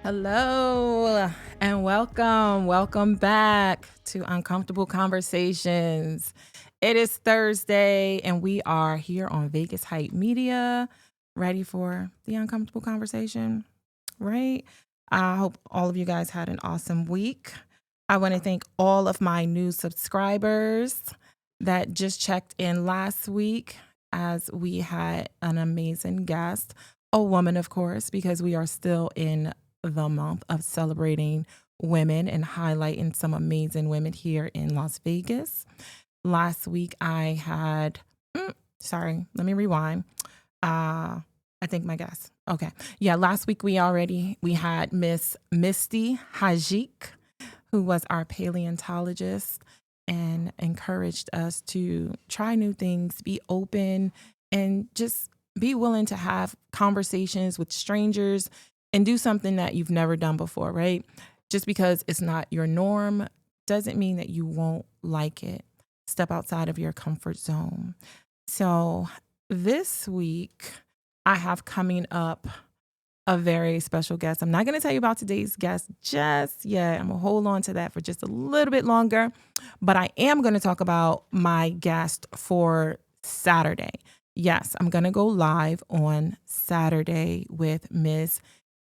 Hello and welcome. Welcome back to Uncomfortable Conversations. It is Thursday and we are here on Vegas Hype Media, ready for the uncomfortable conversation, right? I hope all of you guys had an awesome week. I want to thank all of my new subscribers that just checked in last week as we had an amazing guest, a woman, of course, because we are still in the month of celebrating women and highlighting some amazing women here in Las Vegas. Last week I had, sorry, let me rewind. I think my guess. Okay. Yeah, last week we had Miss Misty Hajik, who was our paleontologist and encouraged us to try new things, be open, and just be willing to have conversations with strangers and do something that you've never done before, right? Just because it's not your norm doesn't mean that you won't like it. Step outside of your comfort zone. So this week, I have coming up a very special guest. I'm not going to tell you about today's guest just yet. I'm going to hold on to that for just a little bit longer. But I am going to talk about my guest for Saturday. Yes, I'm going to go live on Saturday with Miss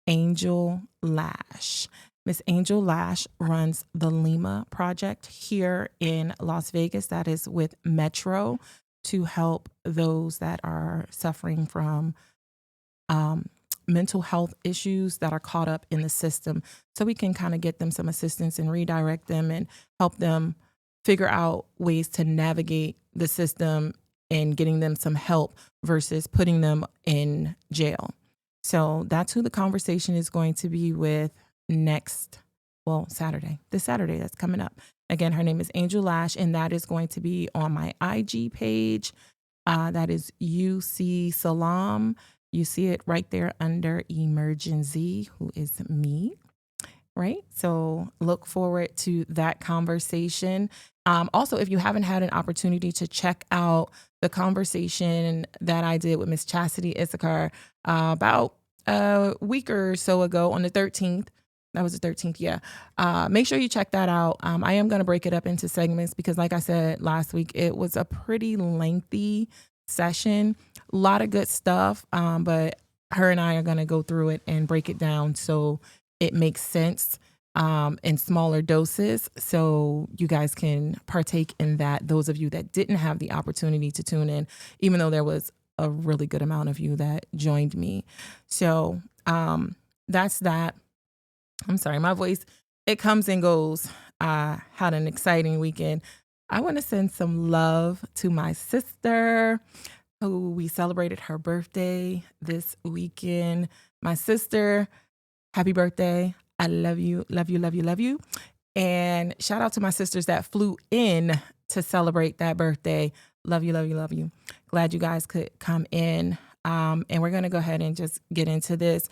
Angel Lash. Miss Angel Lash runs the Lima Project here in Las Vegas. That is with Metro to help those that are suffering from mental health issues that are caught up in the system. So we can kind of get them some assistance and redirect them and help them figure out ways to navigate the system and getting them some help versus putting them in jail. So that's who the conversation is going to be with Saturday, this Saturday that's coming up. Again, her name is Angel Lash, and that is going to be on my IG page. That is UC Salaam. You see it right there under Emergency, who is me, right? So look forward to that conversation. Also, if you haven't had an opportunity to check out the conversation that I did with Miss Chastity Issachar about a week or so ago on the 13th, that was the 13th, yeah. Make sure you check that out. I am going to break it up into segments because, like I said last week, it was a pretty lengthy session. A lot of good stuff, but her and I are going to go through it and break it down so it makes sense in smaller doses so you guys can partake in that, those of you that didn't have the opportunity to tune in, even though there was a really good amount of you that joined me. So that's that. I'm sorry, my voice, it comes and goes. I had an exciting weekend. I want to send some love to my sister, who we celebrated her birthday this weekend. My sister, happy birthday. I love you, love you, love you, love you. And shout out to my sisters that flew in to celebrate that birthday. Love you, love you, love you. Glad you guys could come in. And we're going to go ahead and just get into this.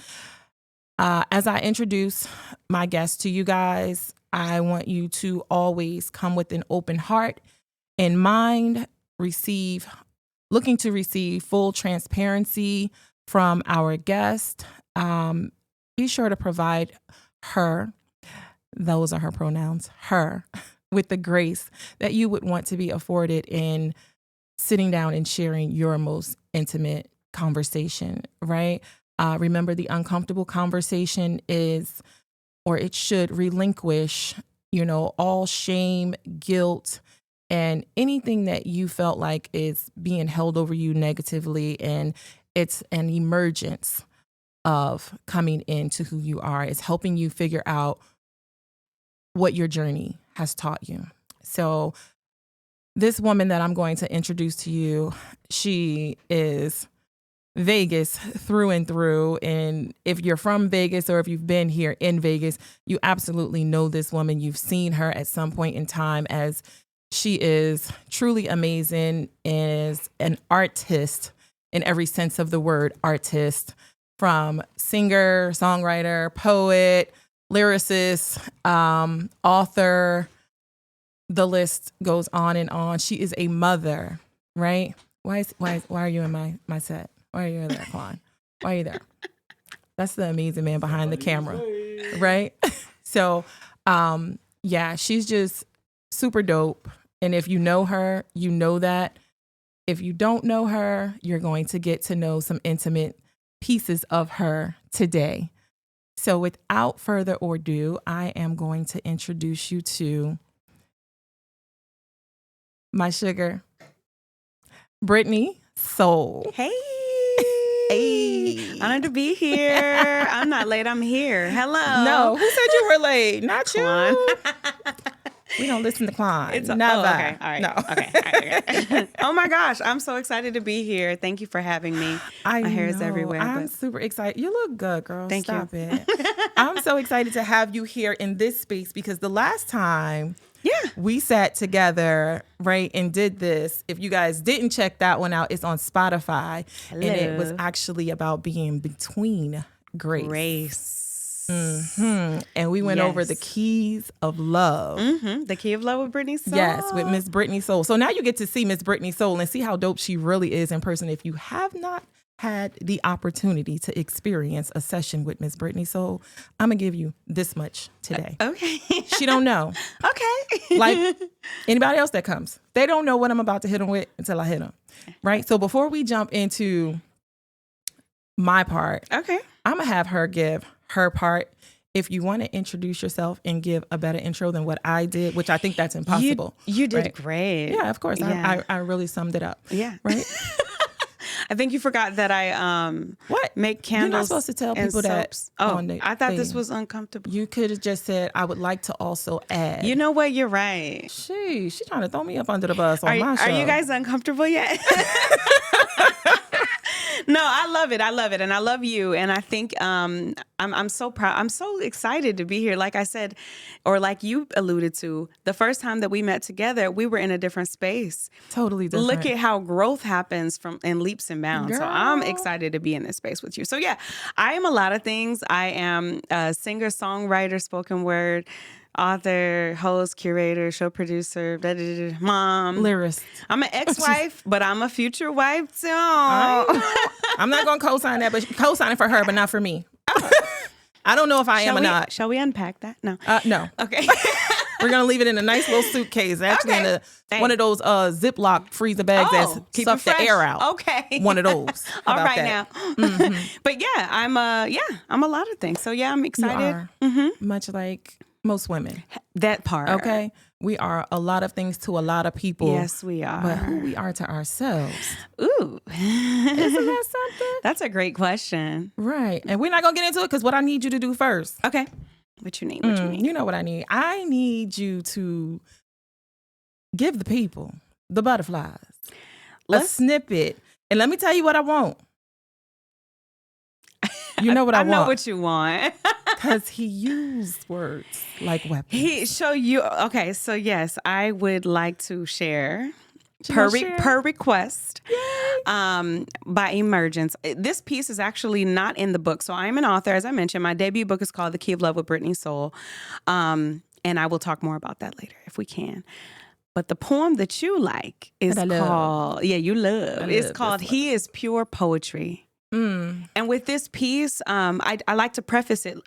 As I introduce my guests to you guys, I want you to always come with an open heart and mind, looking to receive full transparency from our guest. Be sure to provide her, those are her pronouns, her, with the grace that you would want to be afforded in sitting down and sharing your most intimate conversation, right? Remember, the uncomfortable conversation is, or it should relinquish, all shame, guilt, and anything that you felt like is being held over you negatively. And it's an emergence of coming into who you are. It's helping you figure out what your journey has taught you. So this woman that I'm going to introduce to you, she is Vegas through and through. And if you're from Vegas or if you've been here in Vegas, you absolutely know this woman. You've seen her at some point in time, as she is truly amazing, is an artist in every sense of the word, artist, from singer, songwriter, poet, lyricist, author. The list goes on and on. She is a mother, right? Why are you in my set? Why are you there, Quan? Why are you there? That's the amazing man behind the camera, right? So, yeah, she's just super dope. And if you know her, you know that. If you don't know her, you're going to get to know some intimate pieces of her today. So without further ado, I am going to introduce you to my sugar, Brittany Soul. Hey. Hey. Honored to be here. I'm not late. I'm here. Hello. No, who said you were late? Not you. Quan. We don't listen to Klein. It's Never. okay. All right. No. Okay. All right. Oh my gosh. I'm so excited to be here. Thank you for having me. My hair is everywhere. I'm super excited. You look good, girl. Thank Stop you. it. I'm so excited to have you here in this space because the last time we sat together, right, and did this, if you guys didn't check that one out, it's on Spotify. Hello. And it was actually about being between grace. Mm-hmm. And we went over the keys of love. Mm-hmm. The key of love with Brittany Soul. Yes, with Miss Brittany Soul. So now you get to see Miss Brittany Soul and see how dope she really is in person. If you have not had the opportunity to experience a session with Miss Brittany Soul, I'm going to give you this much today. Okay. She don't know. Okay. Like anybody else that comes, they don't know what I'm about to hit them with until I hit them. Right? So before we jump into my part, Okay. I'm going to have her give her part. If you want to introduce yourself and give a better intro than what I did, which I think that's impossible. You did right? great. Yeah, of course. Yeah. I really summed it up. Yeah. Right? I think you forgot that I What? make candles. You're not supposed to tell and people that soaps. Oh, on the I thought thing. this was uncomfortable. You could have just said, I would like to also add. You know what? You're right. She's trying to throw me up under the bus on my show. Are you guys uncomfortable yet? No, I love it. I love it. And I love you. And I think I'm so proud. I'm so excited to be here. Like I said, or like you alluded to, the first time that we met together, we were in a different space. Totally different. Look at how growth happens in leaps and bounds. Girl. So I'm excited to be in this space with you. So yeah, I am a lot of things. I am a singer, songwriter, spoken word, author, host, curator, show producer, mom. Lyrist. I'm an ex-wife, but I'm a future wife too. I'm not going to co-sign that, but co-signing for her, but not for me. I don't know if I am or not. Shall we unpack that? No. No. Okay. We're going to leave it in a nice little suitcase. Actually, Okay. in one of those Ziploc freezer bags that keep suck it the fresh. air out. Okay. One of those. How All about right that? now. But yeah, I'm a lot of things. So yeah, I'm You excited. are much like most women. That part. Okay? We are a lot of things to a lot of people. Yes, we are. But who we are to ourselves. Ooh. Isn't that something? That's a great question. Right. And we're not going to get into it because what I need you to do first. Okay. What you need? What you need? You know what I need? I need you to give the people, the butterflies, a snippet. And let me tell you what I want. You know what I want. I know what you want. Because he used words like weapons. Okay, so yes, I would like to share per request by Emergence. This piece is actually not in the book. So I'm an author, as I mentioned. My debut book is called The Key of Love with Brittany Soul. And I will talk more about that later if we can. But the poem that you like is called, it's called He is Pure Poetry. And with this piece, I like to preface it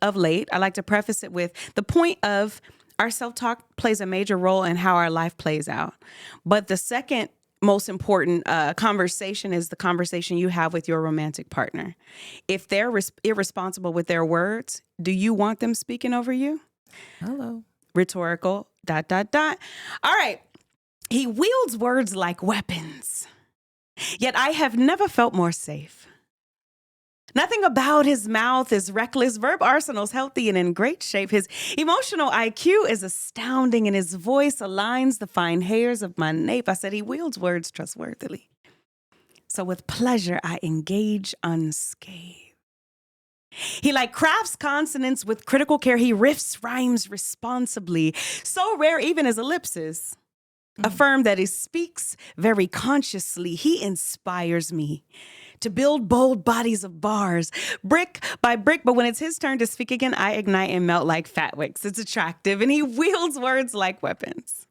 with the point of our self-talk plays a major role in how our life plays out. But the second most important conversation is the conversation you have with your romantic partner. If they're irresponsible with their words, do you want them speaking over you? Hello. Rhetorical, ... All right. He wields words like weapons. Yet I have never felt more safe. Nothing about his mouth is reckless. Verb arsenal's healthy and in great shape. His emotional IQ is astounding, and his voice aligns the fine hairs of my nape. I said he wields words trustworthily. So with pleasure, I engage unscathed. He crafts consonants with critical care. He riffs rhymes responsibly. So rare even as ellipses. Affirm that he speaks very consciously. He inspires me to build bold bodies of bars, brick by brick. But when it's his turn to speak again, I ignite and melt like fat wicks. It's attractive, and he wields words like weapons.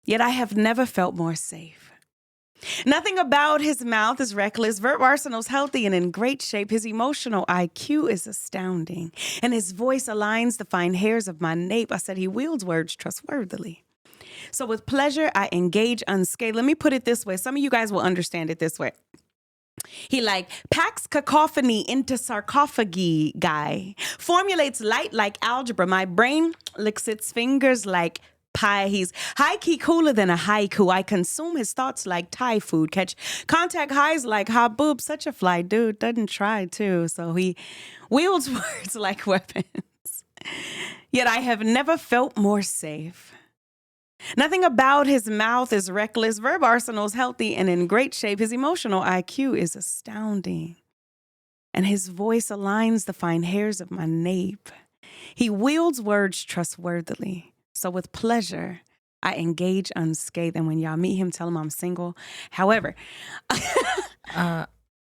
Yet I have never felt more safe. Nothing about his mouth is reckless. Verb arsenal's healthy and in great shape. His emotional IQ is astounding. And his voice aligns the fine hairs of my nape. I said he wields words trustworthily. So with pleasure, I engage unscathed. Let me put it this way. Some of you guys will understand it this way. He packs cacophony into sarcophagi guy. Formulates light like algebra. My brain licks its fingers like pie. He's high-key cooler than a haiku. I consume his thoughts like Thai food. Catch contact highs like haboob. Such a fly dude. Doesn't try to. So he wields words like weapons. Yet I have never felt more safe. Nothing about his mouth is reckless. Verb arsenal is healthy and in great shape. His emotional IQ is astounding. And his voice aligns the fine hairs of my nape. He wields words trustworthily. So with pleasure, I engage unscathed. And when y'all meet him, tell him I'm single. However,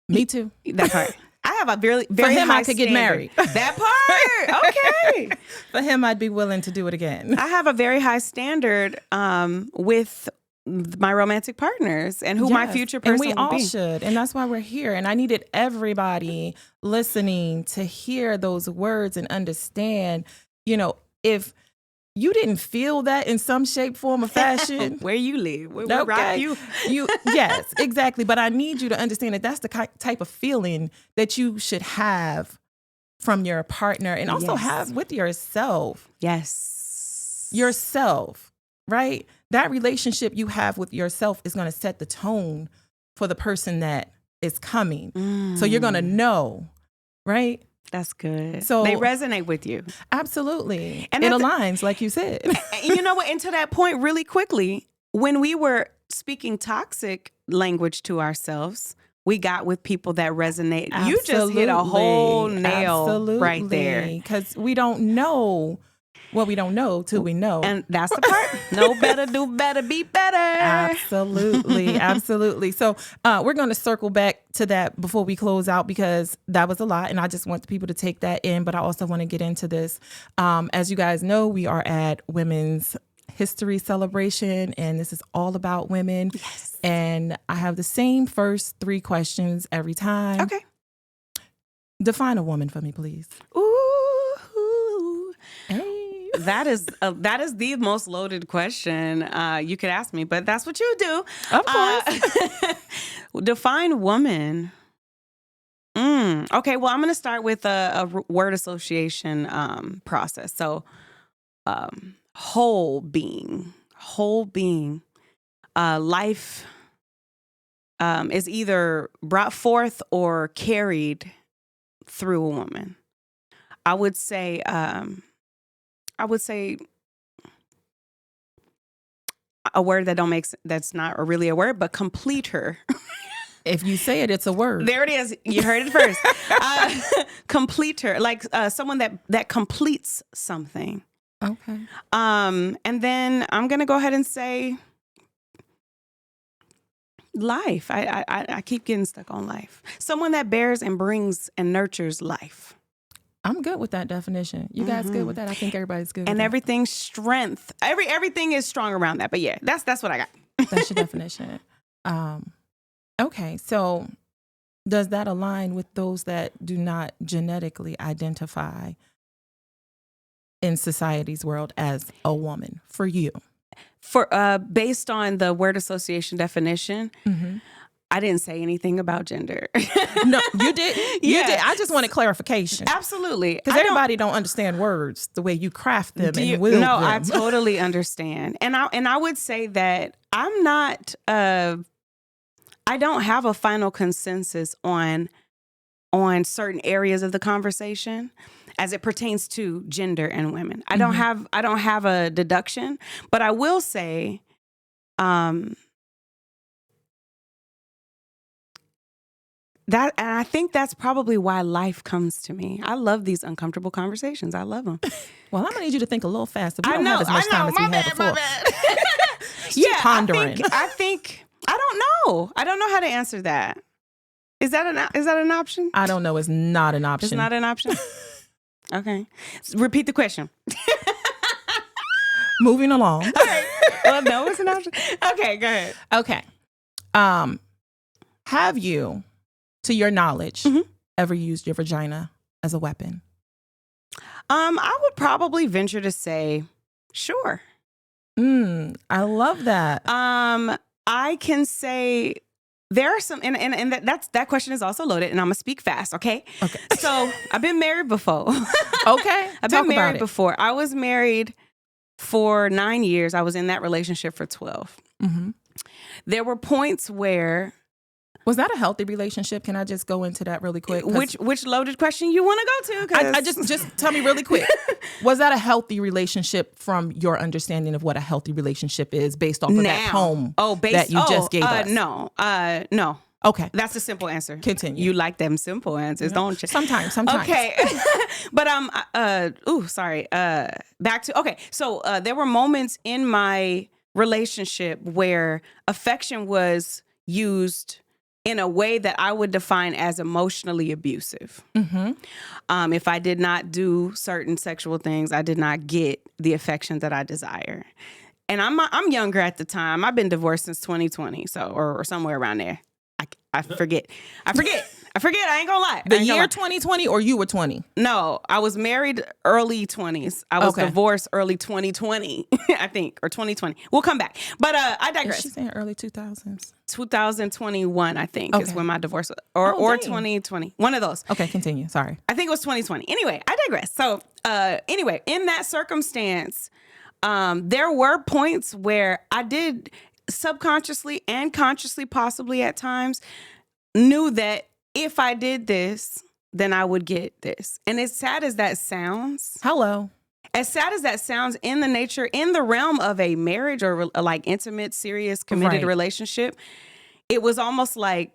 me too. That part. I have a very For him, high I could standard. get married. That part. Okay. For him, I'd be willing to do it again. I have a very high standard with my romantic partners and who my future person and we will all be. should. And that's why we're here. And I needed everybody listening to hear those words and understand, if you didn't feel that in some shape, form, or fashion. Where you live. We rock you. Yes, exactly. But I need you to understand that that's the type of feeling that you should have from your partner and also have with yourself. Yes. Yourself, right? That relationship you have with yourself is going to set the tone for the person that is coming. So you're going to know, right? That's good. So they resonate with you. Absolutely. And it aligns, like you said. You know what? And to that point, really quickly, when we were speaking toxic language to ourselves, we got with people that resonate. Absolutely. You just hit a whole nail right there. Because we don't know what we don't know till we know. And that's the part. Know better, do better, be better. Absolutely. Absolutely. So we're going to circle back to that before we close out because that was a lot. And I just want the people to take that in. But I also want to get into this. As you guys know, we are at Women's History Celebration, and this is all about women. Yes. And I have the same first 3 questions every time. Okay. Define a woman for me, please. Ooh. Hey. That is the most loaded question you could ask me, but that's what you do. Of course. Define woman. Okay, well, I'm going to start with a word association process. So, whole being. Life is either brought forth or carried through a woman. I would say a word that's not really a word, but complete her. If you say it, it's a word. There it is. You heard it first. Complete her, like someone that completes something. Okay. And then I'm gonna go ahead and say life. I keep getting stuck on life. Someone that bears and brings and nurtures life. I'm good with that definition. You guys good with that? I think everybody's good with And that. everything's strength. Everything is strong around that. But yeah, that's what I got. That's your definition. Okay, so does that align with those that do not genetically identify in society's world as a woman for you? For based on the word association definition, I didn't say anything about gender. No, you did. You did. I just wanted clarification. Absolutely. Because everybody don't understand words the way you craft them and wield them. No, I totally understand. And I would say that I'm not, I don't have a final consensus on certain areas of the conversation as it pertains to gender and women. I don't have a deduction, but I will say, and I think that's probably why life comes to me. I love these uncomfortable conversations. I love them. Well, I'm going to need you to think a little faster. We I don't know. have as much time as we had before. Yeah, pondering. I think I don't know. I don't know how to answer that. Is that an option? I don't know. It's not an option. It's not an option? Okay. Repeat the question. Moving along. All right. Well, no, it's an option. Okay, go ahead. Okay. Have you, to your knowledge, Mhm. ever used your vagina as a weapon? I would probably venture to say, sure. I love that. I can say there are some, and that question is also loaded, and I'm gonna speak fast, okay? Okay. So I've been married before. Okay. I've Talk been about married it. before. I was married for 9 years. I was in that relationship for 12. Mhm. There were points where Was that a healthy relationship? Can I just go into that really quick? 'Cause which loaded question you want to go to? 'Cause- I just tell me really quick. Was that a healthy relationship from your understanding of what a healthy relationship is based off of that poem that you just gave us? No. Okay. That's a simple answer. Continue. You like them simple answers, don't you? Sometimes. Okay. But sorry. Back to okay. So there were moments in my relationship where affection was used in a way that I would define as emotionally abusive. Mm-hmm. If I did not do certain sexual things, I did not get the affection that I desire. And I'm younger at the time. I've been divorced since 2020, so or somewhere around there. I forget. I ain't gonna lie. The year 2020 or you were 20? No, I was married early 20s. I was divorced early 2020, I think, or 2020. We'll come back. But I digress. Is she saying early 2000s? 2021, I think, is when my divorce was. Or 2020. One of those. Okay, continue. Sorry. I think it was 2020. Anyway, I digress. So anyway, in that circumstance, there were points where I did subconsciously and consciously, possibly at times, knew that if I did this, then I would get this. And as sad as that sounds, as sad as that sounds, in the realm of a marriage or like intimate, serious, committed relationship, it was almost like,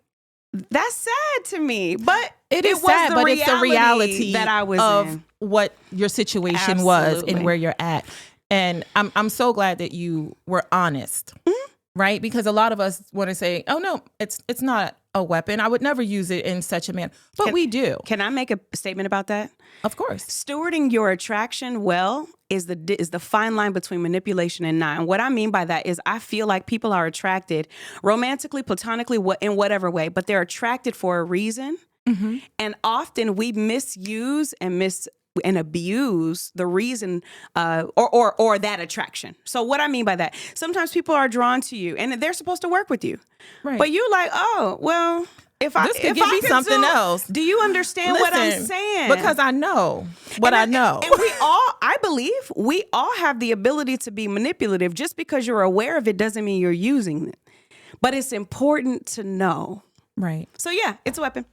that's sad to me. But it is was sad, the but it's the reality that I was of in. what your situation was and where you're at. And I'm so glad that you were honest. Mm-hmm. Right? Because a lot of us want to say, oh, no, it's not a weapon. I would never use it in such a manner. But we do. Can I make a statement about that? Of course. Stewarding your attraction well is the fine line between manipulation and not. And what I mean by that is I feel like people are attracted romantically, platonically, in whatever way, but they're attracted for a reason. Mm-hmm. And often we misuse and abuse the reason or that attraction. So what I mean by that, sometimes people are drawn to you and they're supposed to work with you. Right. But you like, oh, well, this could give me something else. Do you understand what I'm saying? Because I know what I know. And I believe we all have the ability to be manipulative. Just because you're aware of it doesn't mean you're using it. But it's important to know. Right. So yeah, it's a weapon.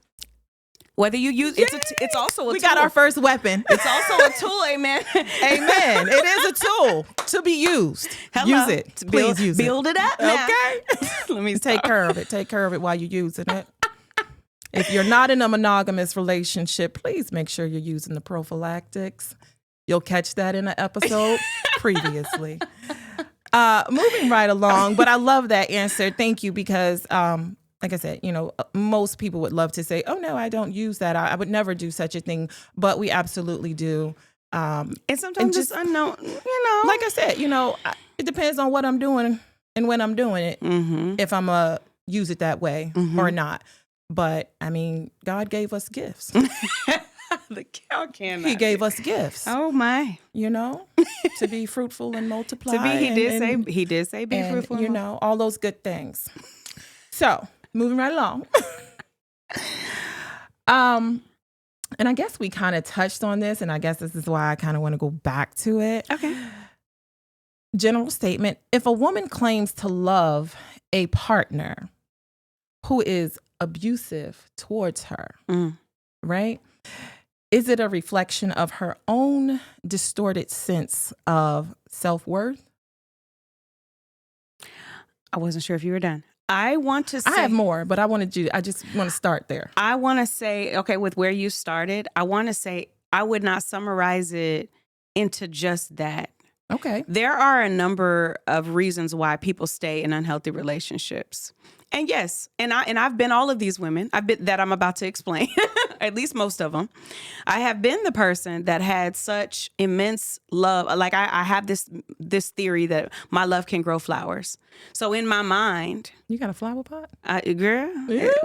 Whether you use it's also a tool. We got our first weapon. It's also a tool, amen. Amen. It is a tool to be used. Hello. Use it. Please use it. Build it up now. Okay. Let me take care of it. Take care of it while you're using it. If you're not in a monogamous relationship, please make sure you're using the prophylactics. You'll catch that in an episode previously. Moving right along, but I love that answer. Thank you, because like I said, most people would love to say, oh, no, I don't use that. I would never do such a thing. But we absolutely do. And sometimes it's unknown, Like I said, it depends on what I'm doing and when I'm doing it, if I'm going to use it that way or not. But, I mean, God gave us gifts. He gave us gifts. Oh, my. To be fruitful and multiply. He did say be fruitful. All those good things. So, moving right along. And I guess we kind of touched on this, and I guess this is why I kind of want to go back to it. Okay. General statement. If a woman claims to love a partner who is abusive towards her, right? Is it a reflection of her own distorted sense of self-worth? I wasn't sure if you were done. I want to say, I have more, but I just want to start there. I want to say, okay, with where you started, I want to say I would not summarize it into just that. Okay. There are a number of reasons why people stay in unhealthy relationships. And yes, and I've been all of these women. I've been that I'm about to explain, at least most of them. I have been the person that had such immense love. Like I have this theory that my love can grow flowers. So in my mind, You got a flower pot? girl,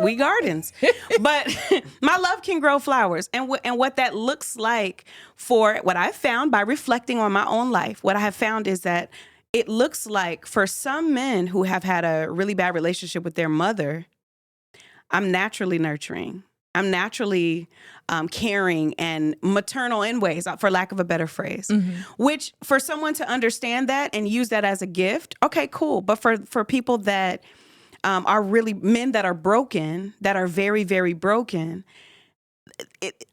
we gardens, but my love can grow flowers, and what that looks like for what I've found by reflecting on my own life. What I have found is that it looks like for some men who have had a really bad relationship with their mother, I'm naturally nurturing. I'm naturally caring and maternal in ways, for lack of a better phrase, which for someone to understand that and use that as a gift, okay, cool. But for people that are really men that are broken, that are very, very broken,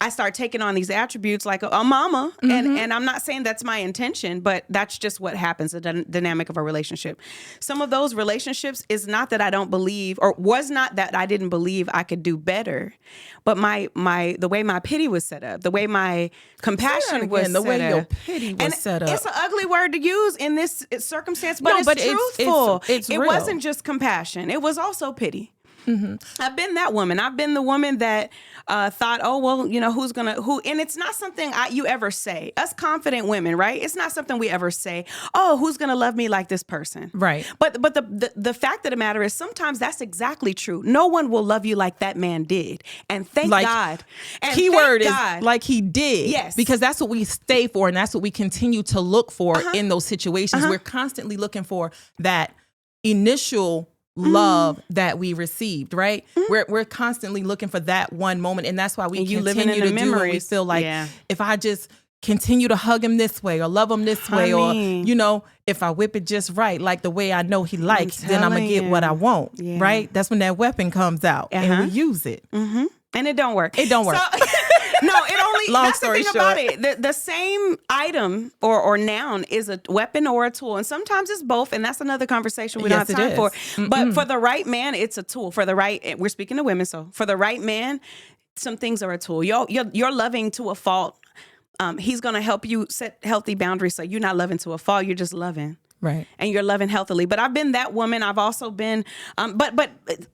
I start taking on these attributes like a mama. And I'm not saying that's my intention, but that's just what happens, the dynamic of a relationship. Some of those relationships is not that I don't believe, or was not that I didn't believe I could do better, but the way my pity was set up, the way my compassion was set up. The way your pity was set up. It's an ugly word to use in this circumstance, but it's truthful. It's it real. wasn't just compassion. It was also pity. I've been that woman. I've been the woman that thought, oh, well, who, and it's not something you ever say. Us confident women, right? It's not something we ever say, oh, who's going to love me like this person? Right. But the fact of the matter is sometimes that's exactly true. No one will love you like that man did. And thank God. And keyword is God. like he did. Yes. Because that's what we stay for, and that's what we continue to look for in those situations. We're constantly looking for that initial love that we received, right? We're constantly looking for that one moment, and that's why we continue to do what we feel like. If I just continue to hug him this way or love him this way, or if I whip it just right, like the way I know he likes, then I'm gonna get what I want, right? That's when that weapon comes out and we use it, and it don't work. It don't work. So, no, it only. Long that's story the thing short. about it. The same item or noun is a weapon or a tool, and sometimes it's both. And that's another conversation we don't have time for. But for the right man, it's a tool. For the right, we're speaking to women, so for the right man, some things are a tool. You're loving to a fault. He's gonna help you set healthy boundaries, so you're not loving to a fault. You're just loving. Right. And you're loving healthily. But I've been that woman. I've also been, but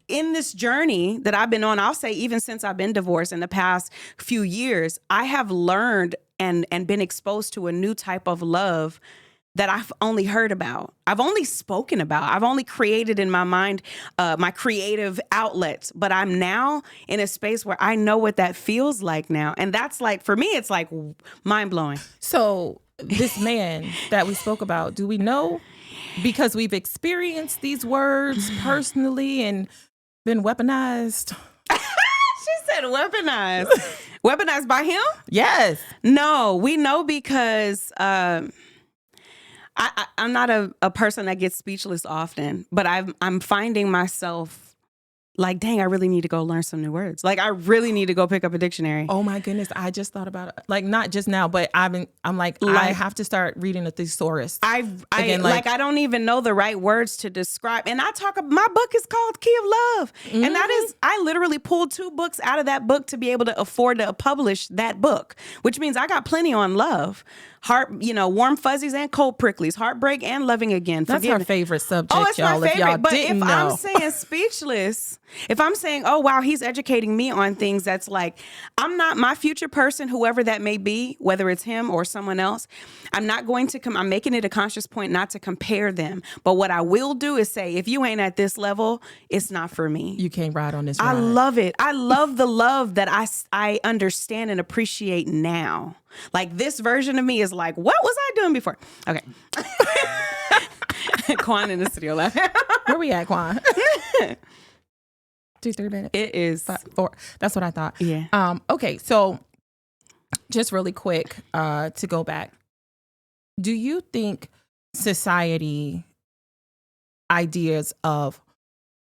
in this journey that I've been on, I'll say even since I've been divorced in the past few years, I have learned and been exposed to a new type of love that I've only heard about. I've only spoken about. I've only created in my mind my creative outlets. But I'm now in a space where I know what that feels like now. And that's like, for me, it's like mind blowing. So this man that we spoke about, do we know, because we've experienced these words personally and been weaponized? She said weaponized. Weaponized by him? Yes. No, we know because I'm not a person that gets speechless often, but I'm finding myself like, dang, I really need to go learn some new words. Like, I really need to go pick up a dictionary. Oh my goodness, I just thought about it. Like, not just now, but I'm like I have to start reading a thesaurus. I don't even know the right words to describe. And my book is called Key of Love. And that is, I literally pulled 2 books out of that book to be able to afford to publish that book, which means I got plenty on love. Warm fuzzies and cold pricklies, heartbreak and loving again. That's our favorite subject, it's y'all. my favorite. If y'all but didn't if know. I'm saying speechless, if I'm saying, oh, wow, he's educating me on things that's like, I'm not my future person, whoever that may be, whether it's him or someone else, I'm not going to I'm making it a conscious point not to compare them. But what I will do is say, if you ain't at this level, it's not for me. You can't ride on this ride. I love it. I love the love that I understand and appreciate now. Like, this version of me is like, what was I doing before? Okay. Quan in the studio laughing. Where we at, Quan? 2-3 minutes. It is 4. That's what I thought. Yeah. Okay. So just really quick, to go back. Do you think society ideas of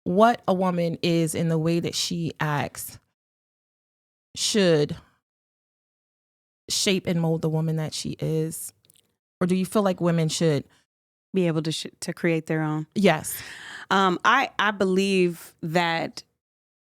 what a woman is in the way that she acts should shape and mold the woman that she is? Or do you feel like women should be able to create their own? Yes. I believe that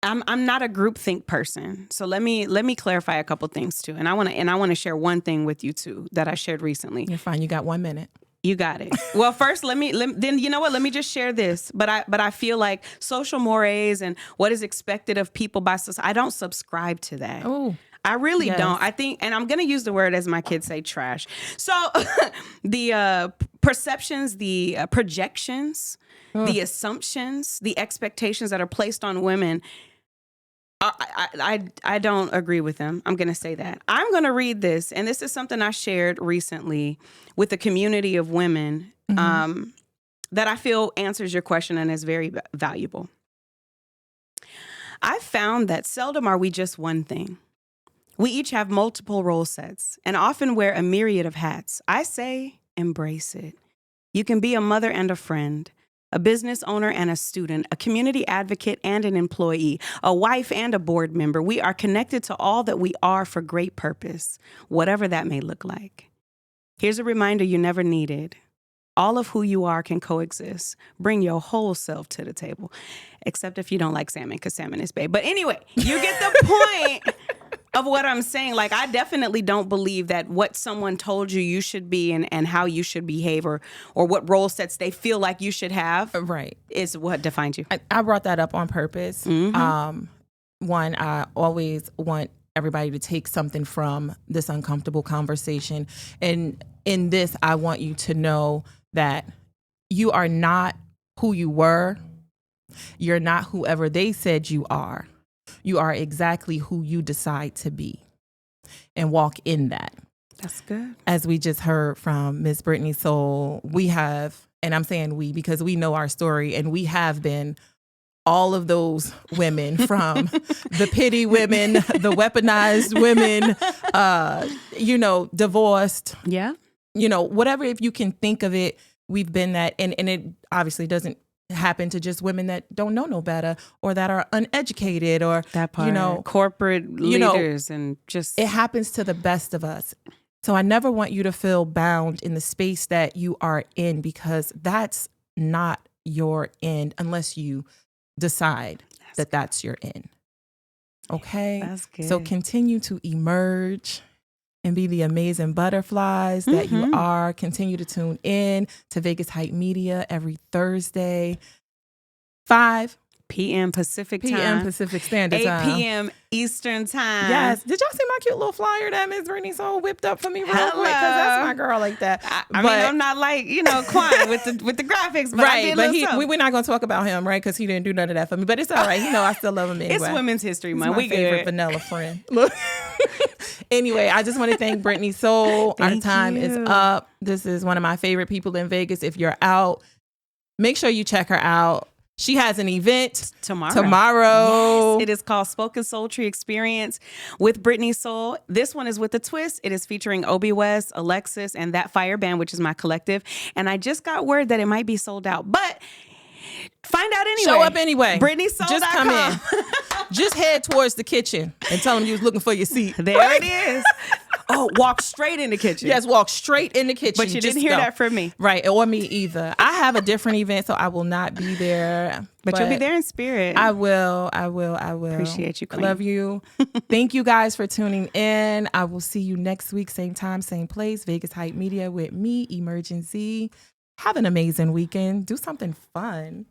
I'm not a groupthink person. So let me clarify a couple things too. And I want to share one thing with you too that I shared recently. You're fine. You got 1 minute. You got it. Well, first, then you know what? Let me just share this. But I feel like social mores and what is expected of people by society, I don't subscribe to that. Oh, I really yes. don't. I think, and I'm going to use the word, as my kids say, trash. So the perceptions, the projections, the assumptions, the expectations that are placed on women, I don't agree with them. I'm going to say that. I'm going to read this, and this is something I shared recently with a community of women that I feel answers your question and is very valuable. I've found that seldom are we just one thing. We each have multiple role sets and often wear a myriad of hats. I say, embrace it. You can be a mother and a friend, a business owner and a student, a community advocate and an employee, a wife and a board member. We are connected to all that we are for great purpose, whatever that may look like. Here's a reminder you never needed. All of who you are can coexist. Bring your whole self to the table, except if you don't like salmon, because salmon is babe. But anyway, you get the point of what I'm saying. Like, I definitely don't believe that what someone told you should be and how you should behave or what role sets they feel like you should have is what defines you. I brought that up on purpose. One, I always want everybody to take something from this uncomfortable conversation. And in this, I want you to know that you are not who you were. You're not whoever they said you are. You are exactly who you decide to be and walk in that. That's good. As we just heard from Miss Brittany Soul, we have, and I'm saying we because we know our story, and we have been all of those women from the pity women, the weaponized women, divorced. Yeah. Whatever, if you can think of it, we've been that. And it obviously doesn't happen to just women that don't know no better or that are uneducated or that part, corporate leaders and just. It happens to the best of us. So I never want you to feel bound in the space that you are in, because that's not your end unless you decide that that's your end. Okay? That's good. So continue to emerge and be the amazing butterflies that you are. Continue to tune in to Vegas Hype Media every Thursday, 5 p.m. Pacific time. p.m. Pacific Standard 8 Time. p.m. Eastern time. Yes. Did y'all see my cute little flyer that Miss Brittany Soul whipped up for me real quick? Because that's my girl like that. I mean, I'm not like, Quan with the graphics, but I did we're not going to talk about him, right? Because he didn't do none of that for me. But it's all right. I still love him anyway. It's Women's History Month. My favorite vanilla friend. Look. Anyway, I just want to thank Brittany Soul. Our time is up. This is one of my favorite people in Vegas. If you're out, make sure you check her out. She has an event tomorrow. Yes, it is called Spoken Sultry Experience with Brittany Soul. This one is with a twist. It is featuring Obi West, Alexis, and That Fire Band, which is my collective. And I just got word that it might be sold out, but find out anyway. Show up anyway. BrittanySoul.com. Just come in. Just head towards the kitchen and tell them you was looking for your seat. There it is. Oh, walk straight in the kitchen. Yes, walk straight in the kitchen. But you didn't hear that from me. Right, or me either. I have a different event, so I will not be there. But you'll be there in spirit. I will. Appreciate you, Queen. I love you. Thank you guys for tuning in. I will see you next week, same time, same place. Vegas Hype Media with me, Emergency. Have an amazing weekend. Do something fun.